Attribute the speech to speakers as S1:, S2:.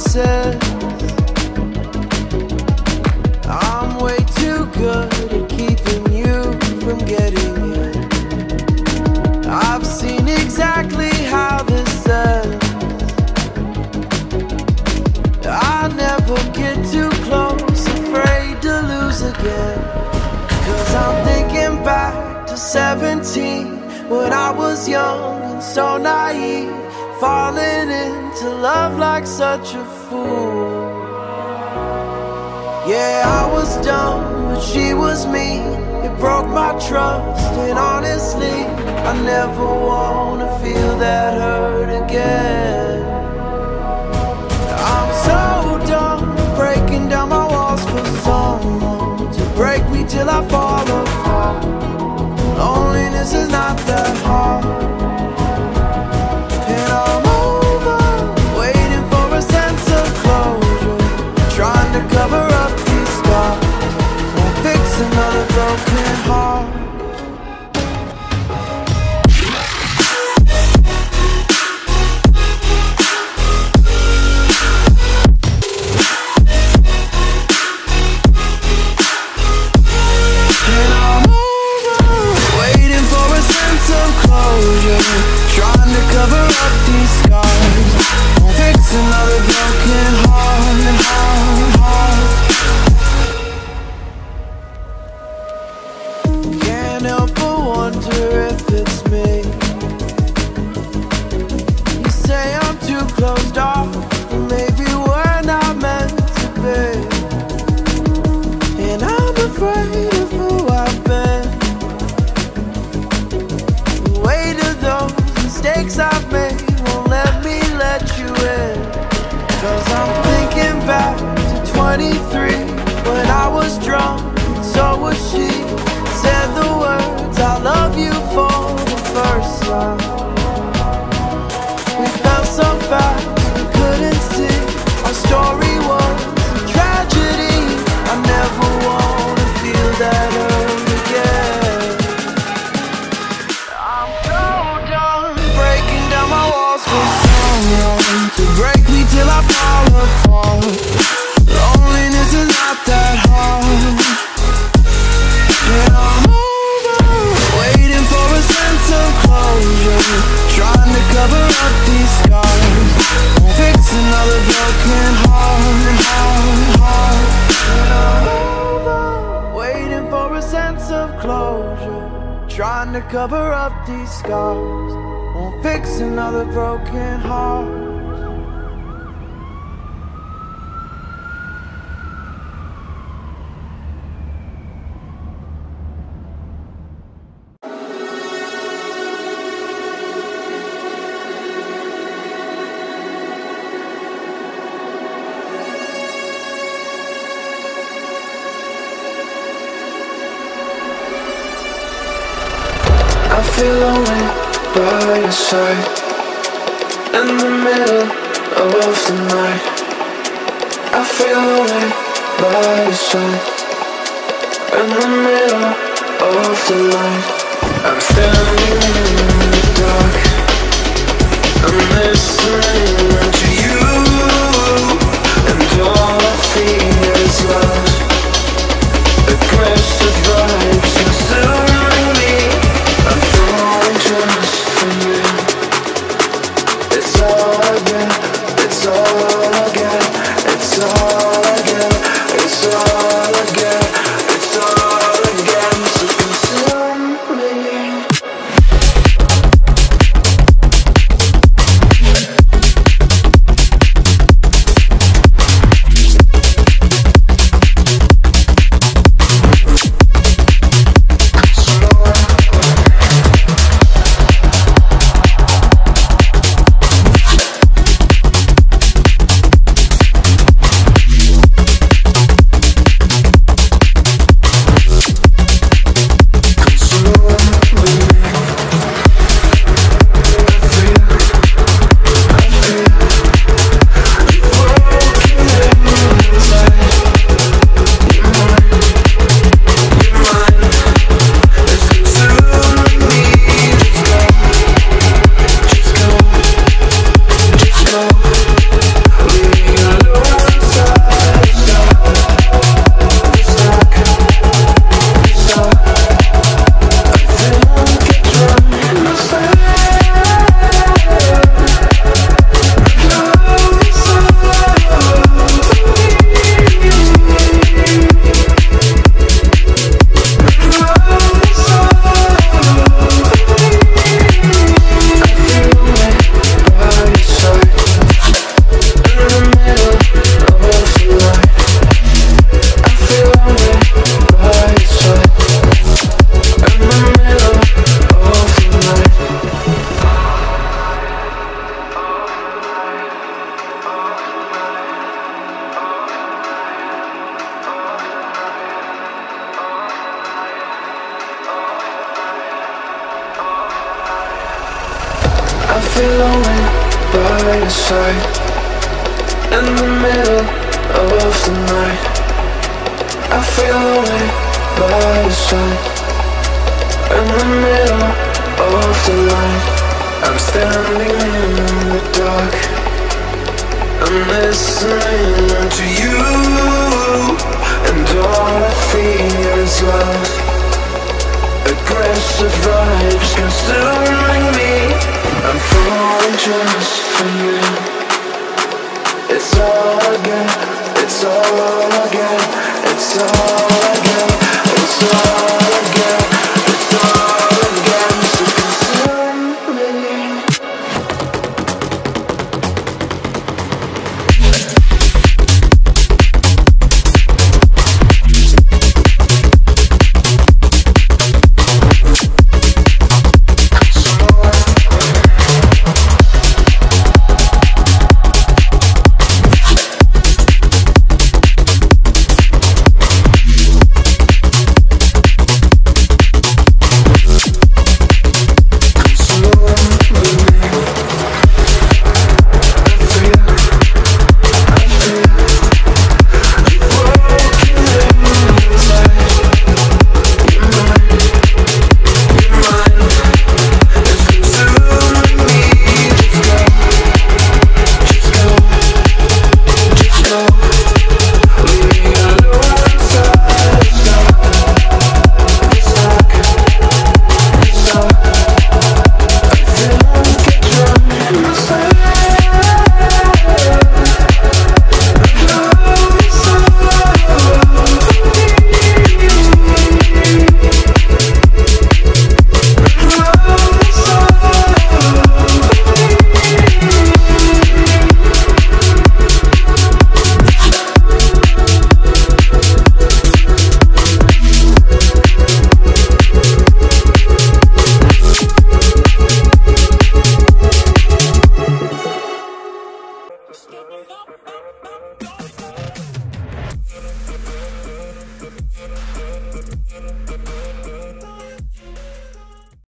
S1: says I'm way too good at keeping you from getting in. I've seen exactly how this ends. I never get too close, afraid to lose again. 'Cause I'm thinking back to 17, when I was young and so naive, falling into love like such a fool. Yeah, I was dumb, but she was me. It broke my trust, and honestly, I never wanna feel that hurt again. I'm so done breaking down my walls for someone to break me till I fall apart. Loneliness is not that hard. And I'm over, waiting for a sense of closure, trying to cover up these scars, won't fix another broken heart. Trying to cover up these scars, won't fix another broken heart. Can't help but wonder if it's me. You say I'm too closed off, but maybe we're not meant to be. And I'm afraid of who I've been. The weight of those mistakes I've made won't let me let you in. 'Cause I'm thinking back to 23, when I was drunk and so was she. Said the words I love you for the first time. We fell so fast we couldn't see. Our story was a tragedy. I never wanna feel that hurt again. I'm so done breaking down my walls for someone to break me till I fall apart. Loneliness is not that hard. And I'm over, waiting for a sense of closure, trying to cover up these scars, won't fix another broken heart. And I'm over, waiting for a sense of closure, trying to cover up these scars, won't fix another broken heart.
S2: I feel lonely by your side, in the middle of the night. I feel lonely by your side, in the middle of the night. I'm standing in the dark, I'm listening to you, and all I feel is love. Aggressive vibes consuming me. I'm falling just for you. It's all I get, it's all I get, it's all I get, it's all I get, it's all I get. So consume me. feel lonely by your side. In the middle of the night, I feel lonely by your side. In the middle of the light, I'm standing in the dark. I'm listening to you, and all I feel is love. Aggressive vibes consuming me. I'm falling just for you. It's all again, it's all again, it's all